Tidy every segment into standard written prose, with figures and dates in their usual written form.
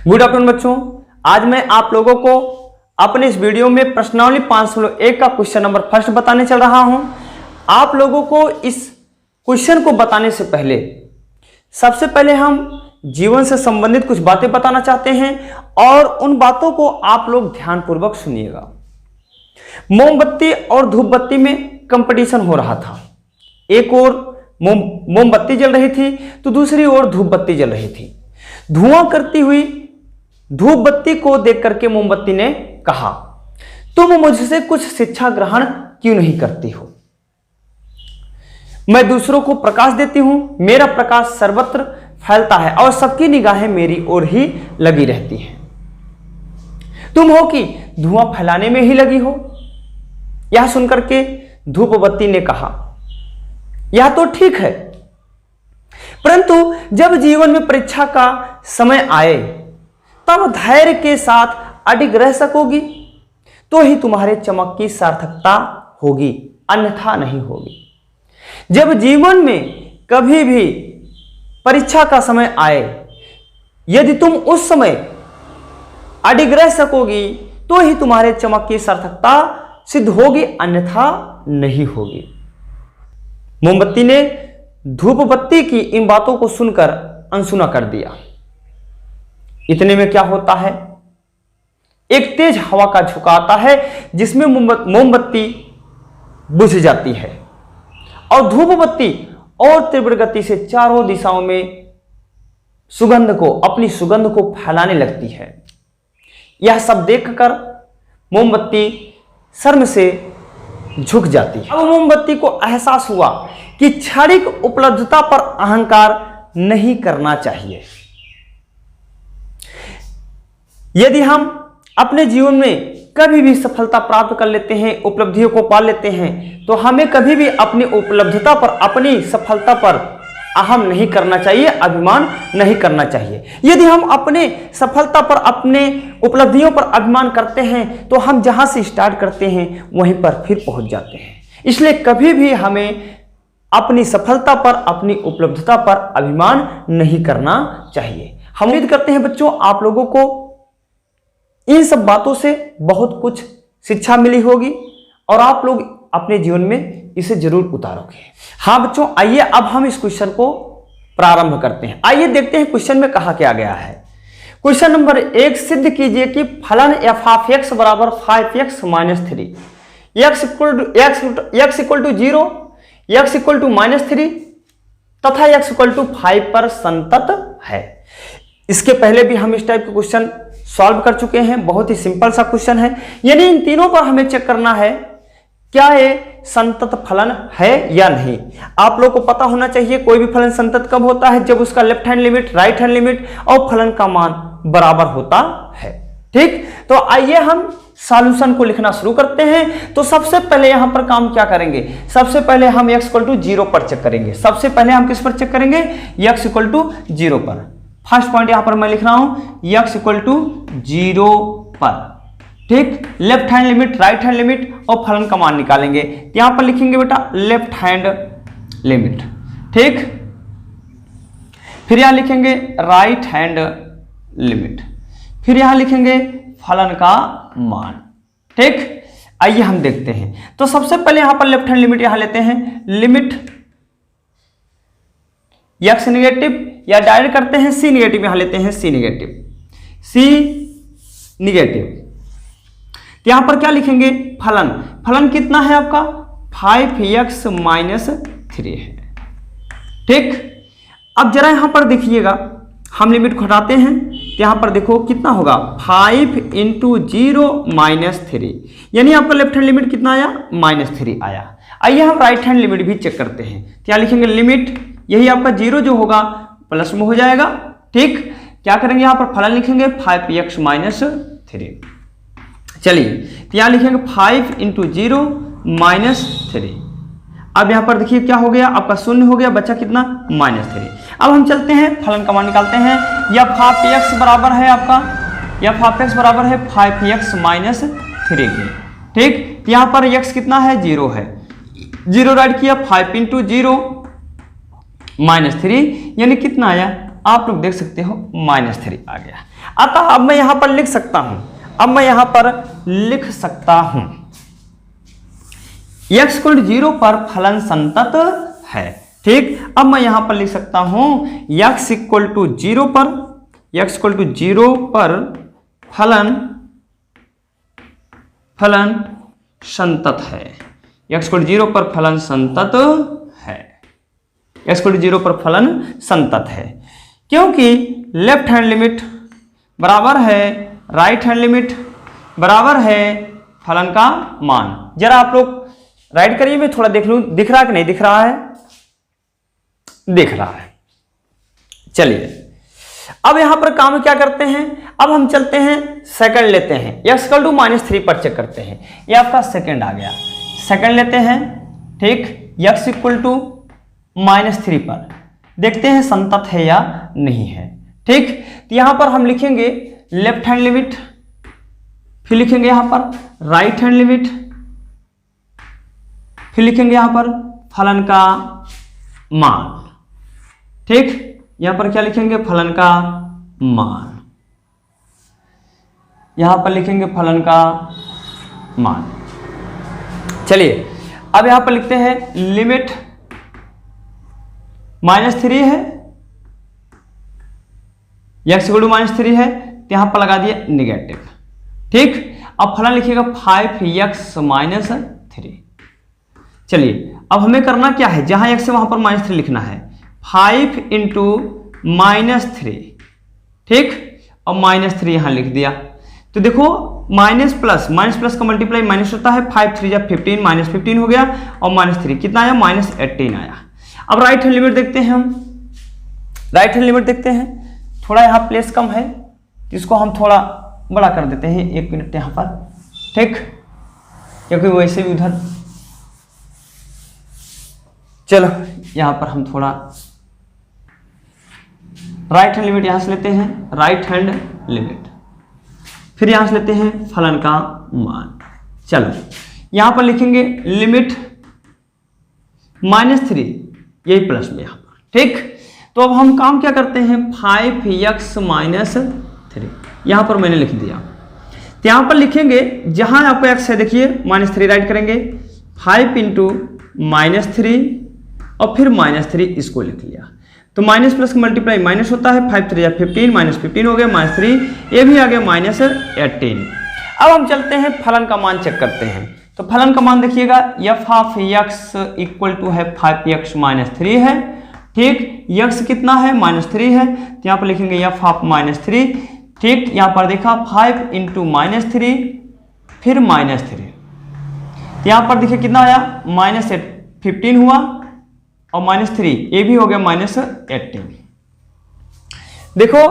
Good afternoon बच्चों, आज मैं आप लोगों को अपने इस वीडियो में प्रश्नावली 501 का क्वेश्चन नंबर फर्स्ट बताने चल रहा हूं। आप लोगों को इस क्वेश्चन को बताने से पहले सबसे पहले हम जीवन से संबंधित कुछ बातें बताना चाहते हैं और उन बातों को आप लोग ध्यानपूर्वक सुनिएगा। मोमबत्ती और धूप बत्ती में कंपटीशन हो रहा था। एक ओर मोमबत्ती जल रही थी तो दूसरी ओर धूप बत्ती जल रही थी। धुआं करती हुई धूप बत्ती को देख करके मोमबत्ती ने कहा, तुम मुझसे कुछ शिक्षा ग्रहण क्यों नहीं करती हो? मैं दूसरों को प्रकाश देती हूं, मेरा प्रकाश सर्वत्र फैलता है और सबकी निगाहें मेरी ओर ही लगी रहती हैं। तुम हो कि धुआं फैलाने में ही लगी हो? यह सुनकर के धूप बत्ती ने कहा, यह तो ठीक है, परंतु जब जीवन में परीक्षा का समय आए तब धैर्य के साथ अडिग रह सकोगी तो ही तुम्हारे चमक की सार्थकता होगी, अन्यथा नहीं होगी। जब जीवन में कभी भी परीक्षा का समय आए, यदि तुम उस समय अडिग रह सकोगी तो ही तुम्हारे चमक की सार्थकता सिद्ध होगी, अन्यथा नहीं होगी। मोमबत्ती ने धूप बत्ती की इन बातों को सुनकर अनसुना कर दिया। इतने में क्या होता है, एक तेज हवा का झोंका आता है जिसमें मोमबत्ती बुझ जाती है और धूप बत्ती और तीव्र गति से चारों दिशाओं में अपनी सुगंध को फैलाने लगती है। यह सब देखकर मोमबत्ती शर्म से झुक जाती है। अब मोमबत्ती को एहसास हुआ कि क्षणिक उपलब्धता पर अहंकार नहीं करना चाहिए। यदि हम अपने जीवन में कभी भी सफलता प्राप्त कर लेते हैं, उपलब्धियों को पा लेते हैं, तो हमें कभी भी अपनी उपलब्धता पर, अपनी सफलता पर अहम नहीं करना चाहिए, अभिमान नहीं करना चाहिए। यदि हम अपने सफलता पर, अपने उपलब्धियों पर अभिमान करते हैं तो हम जहां से स्टार्ट करते हैं वहीं पर फिर पहुंच जाते हैं। इसलिए कभी भी हमें अपनी सफलता पर, अपनी उपलब्धता पर अभिमान नहीं करना चाहिए। हम उम्मीद करते हैं बच्चों आप लोगों को इन सब बातों से बहुत कुछ शिक्षा मिली होगी और आप लोग अपने जीवन में इसे जरूर उतारोगे। हाँ बच्चों, आइए अब हम इस क्वेश्चन को प्रारंभ करते हैं। आइए देखते हैं क्वेश्चन में कहा क्या गया है। क्वेश्चन नंबर 1, सिद्ध कीजिए कि फलन f(x) बराबर 5x - 3, x equal to 0, x equal to -3 तथा x इक्वल टू 5 पर संतत है। इसके पहले भी हम इस टाइप के क्वेश्चन सॉल्व कर चुके हैं। बहुत ही सिंपल सा क्वेश्चन है, यानी इन तीनों पर हमें चेक करना है क्या ये संतत फलन है या नहीं। आप लोग को पता होना चाहिए कोई भी फलन संतत कब होता है, जब उसका left hand limit, right hand limit और फलन का मान बराबर होता है। ठीक, तो आइए हम सॉल्यूशन को लिखना शुरू करते हैं। तो सबसे पहले यहां पर काम क्या करेंगे, सबसे पहले हम x इक्वल टू 0 पर चेक करेंगे। सबसे पहले हम किस पर चेक करेंगे, x इक्वल टू 0 पर। फर्स्ट पॉइंट यहां पर मैं लिख रहा हूं x इक्वल टू 0 पर। ठीक, left hand limit, right hand limit और फलन का मान निकालेंगे। यहां पर लिखेंगे बेटा लेफ्ट हैंड लिमिट। ठीक, फिर यहां लिखेंगे राइट हैंड लिमिट, फिर यहां लिखेंगे फलन का मान। ठीक, आइए हम देखते हैं। तो सबसे पहले यहां पर लेफ्ट हैंड लिमिट यहां लेते हैं, लिमिट x निगेटिव या डायरेक्ट करते हैं c निगेटिव, यहां लेते हैं c निगेटिव। तो यहां पर क्या लिखेंगे, फलन। फलन कितना है आपका 5x - 3 है। ठीक, अब जरा यहां पर देखिएगा, हम लिमिट को हटाते हैं तो यहां पर देखो कितना होगा 5 × 0 - 3, यानी आपका लेफ्ट हैंड लिमिट कितना आया -3 आया। आइए हम राइट हैंड लिमिट भी चेक करते हैं। क्या लिखेंगे, लिमिट यही आपका 0 जो होगा प्लस में हो जाएगा। ठीक, क्या करेंगे यहां पर फलन लिखेंगे 5x - 3। चलिए, तो यहां लिखेंगे 5 × 0 - 3। अब यहां पर देखिए क्या हो गया, आपका 0 हो गया, बचा कितना -3। अब हम चलते हैं फलन का मान निकालते हैं। f(x) बराबर है आपका, f(x) बराबर है 5x - 3 के। ठीक, यहां पर x कितना है 0 है, 0 राइट किया, 5 × 0 - 3 यानी कितना आया, आप लोग देख सकते हो -3 आ गया। अतः अब मैं यहां पर लिख सकता हूं, अब मैं यहां पर लिख सकता हूं x = 0 पर फलन संतत है। ठीक, अब मैं यहां पर लिख सकता हूं x = 0 पर, x = 0 पर फलन संतत है। x = 0 पर फलन संतत है, x = 0 पर फलन संतत है, क्योंकि लेफ्ट हैंड लिमिट बराबर है राइट हैंड लिमिट बराबर है फलन का मान। जरा आप लोग राइट करिए, मैं थोड़ा देख लूं दिख रहा है कि नहीं दिख रहा है, दिख रहा है। चलिए अब यहां पर काम क्या करते हैं, अब हम चलते हैं सेकंड लेते हैं, x = -3 पर चेक करते हैं। ये आपका सेकंड आ गया, सेकंड लेते हैं। ठीक, x = -3 पर देखते हैं संतत है या नहीं है। ठीक, तो यहां पर हम लिखेंगे लेफ्ट हैंड लिमिट, फिर लिखेंगे यहां पर राइट हैंड लिमिट, फिर लिखेंगे यहां पर फलन का मान। ठीक, यहां पर क्या लिखेंगे, फलन का मान, यहां पर लिखेंगे फलन का मान। चलिए अब यहां पर लिखते हैं लिमिट -3 है, x = -3 है, तो यहां पर लगा दिया नेगेटिव। ठीक, अब फलन लिखिएगा 5x - 3। चलिए अब हमें करना क्या है, जहां x है वहां पर -3 लिखना है, 5 × -3। ठीक, और -3 यहां लिख दिया। तो देखो माइनस प्लस का मल्टीप्लाई माइनस होता है, 5 3 जा 15, -15 हो गया, और -3 कितना आया, -18 आया। अब राइट हैंड लिमिट देखते हैं, हम राइट हैंड लिमिट देखते हैं। थोड़ा यहाँ प्लेस कम है, इसको हम थोड़ा बड़ा कर देते हैं, 1 मिनट यहाँ पर। ठीक, क्योंकि वैसे भी उधर, चलो यहाँ पर हम थोड़ा राइट हैंड लिमिट यहाँ से लेते हैं, राइट हैंड लिमिट, फिर यहाँ से लेते हैं फलन का मान। चलो यहाँ पर लिखेंगे लिमिट -3, यही प्लस में यहाँ पर। ठीक, तो अब हम काम क्या करते हैं, 5x - 3 यहाँ पर मैंने लिख दिया। तो यहाँ पर लिखेंगे जहां आपको x है, देखिए -3 राइट करेंगे, 5 × -3 और फिर -3 इसको लिख लिया। तो माइनस प्लस का मल्टीप्लाई माइनस होता है, 5 3 15, -15 हो गया, -3 ये भी आ गया -18। अब हम चलते हैं फलन का मान चेक करते हैं। तो फलन का मान देखिएगा, f(x) = है 5x - 3 है। ठीक, x कितना है, -3 है, तो यहाँ पर लिखेंगे f(-3). ठीक, यहाँ पर देखा 5 × -3 फिर -3, तो यहाँ पर देखिए कितना आया, -15 हुआ, और -3 ये भी हो गया -18। देखो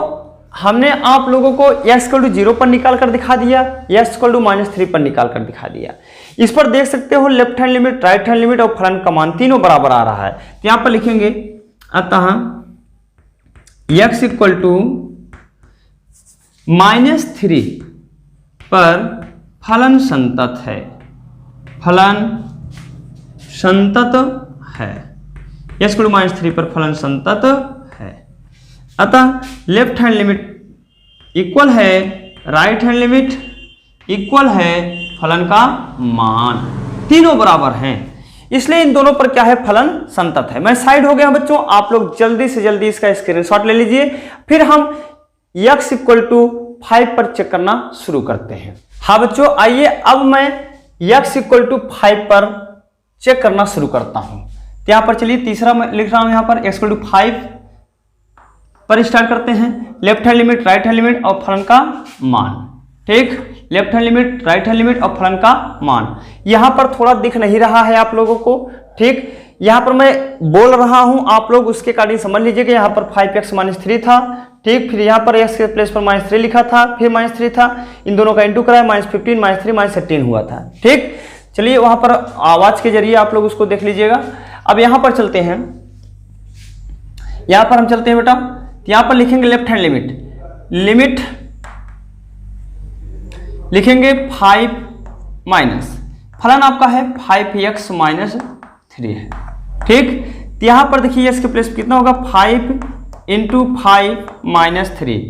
हमने आप लोगों को x = 0 पर निकाल कर दिखा दिया, x = -3 पर निकाल कर दिखा दिया। इस पर देख सकते हो left hand limit, right hand limit और फलन का मान तीनों बराबर आ रहा है। तो यहाँ पर लिखेंगे अतः x = -3 पर फलन संतत है, फलन संतत है। x = -3 पर फलन संतत है, अतः लेफ्ट हैंड लिमिट इक्वल है राइट हैंड लिमिट इक्वल है फलन का मान, तीनों बराबर हैं, इसलिए इन दोनों पर क्या है, फलन संतत है। मैं साइड हो गया बच्चों, आप लोग जल्दी से जल्दी इसका स्क्रीनशॉट ले लीजिए, फिर हम x = 5 पर चेक करना शुरू करते हैं। हाँ बच्चों आइए, अब मैं x = 5 पर चेक करना शुरू करता हूं। तो यहां पर चलिए तीसरा मैं लिख रहा हूं, यहां पर x = 5 पर स्टार्ट करते हैं, left hand limit, right hand limit और फलन का मान। ठीक, left hand limit, right hand limit और फलन का मान। यहां पर थोड़ा दिख नहीं रहा है आप लोगों को। ठीक, यहां पर मैं बोल रहा हूं, आप लोग उसके अकॉर्डिंग समझ लीजिए कि यहां पर 5x - 3 था। ठीक, फिर यहां पर x के प्लेस पर -3 लिखा था, फिर -3 था, इन दोनों का इंटू कराया, -15 -3 -18 हुआ था। ठीक, चलिए वहां पर आवाज के जरिए आप लोग उसको देख लीजिएगा। अब यहां पर चलते हैं, यहां पर हम चलते हैं बेटा, यहां पर लिखेंगे लेफ्ट हैंड लिमिट, लिमिट लिखेंगे 5 माइनस फलन आपका है 5x - 3 है। ठीक, तो यहां पर देखिए इसके प्लेस कितना होगा, 5 × 5 - 3,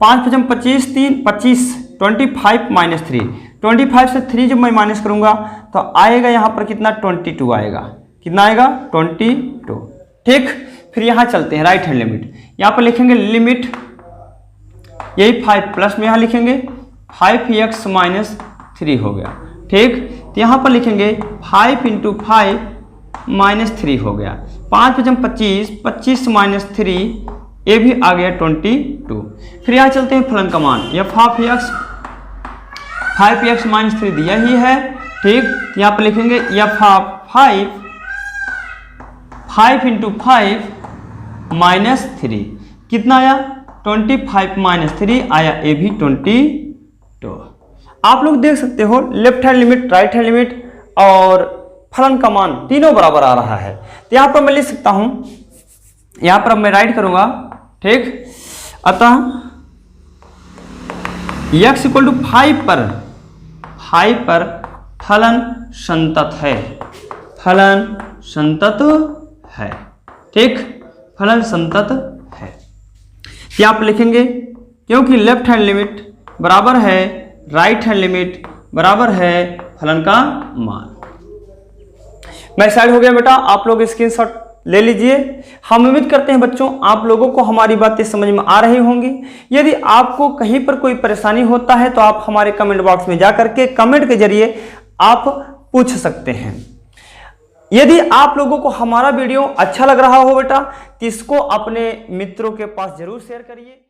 5 5 25 3 25 25 माइनस 3, 25 से 3 जब मैं माइनस करूंगा तो आएगा यहाँ पर कितना 22 आएगा। कितना आएगा 22। ठीक, फिर यहाँ चलते हैं राइट हैंड लिमिट। यहाँ पर लिखेंगे लिमिट, यही 5 प्लस में यहाँ लिखेंगे 5x माइनस 3 हो गया। ठीक, तो यहाँ पर लिखेंगे 5 इंटू 5 माइनस 3 हो गया। 5 5 25, 25 माइनस 3, ये भी आ गया 22। फिर यहाँ चलते हैं फलन का मान, यह 5x माइनस 3 दिया ही है। ठीक, यहाँ पर लिखेंगे यह 5 इंटू 5 माइनस 3 कितना आया 25 माइनस 3 आया, ये भी 22। आप लोग देख सकते हो left hand limit, right hand limit और फलन का मान तीनों बराबर आ रहा है। तो यहाँ पर मैं लिख सकता हूं, यहाँ पर अब मैं राइट करूंगा। ठीक, अतः x इक्वल टू 5 पर फलन संतत है, फलन संतत है। ठीक, फलन संतत है। क्या आप लिखेंगे, क्योंकि लेफ्ट हैंड लिमिट बराबर है राइट हैंड लिमिट बराबर है फलन का मान। मैं साइड हो गया बेटा, आप लोग स्क्रीनशॉट ले लीजिए। हम उम्मीद करते हैं बच्चों आप लोगों को हमारी बातें समझ में आ रही होंगी। यदि आपको कहीं पर कोई परेशानी होता है तो आप हमारे कमेंट बॉक्स में जा करके कमेंट के जरिए आप पूछ सकते हैं। यदि आप लोगों को हमारा वीडियो अच्छा लग रहा हो बेटा तो इसको अपने मित्रों के पास जरूर शेयर करिए।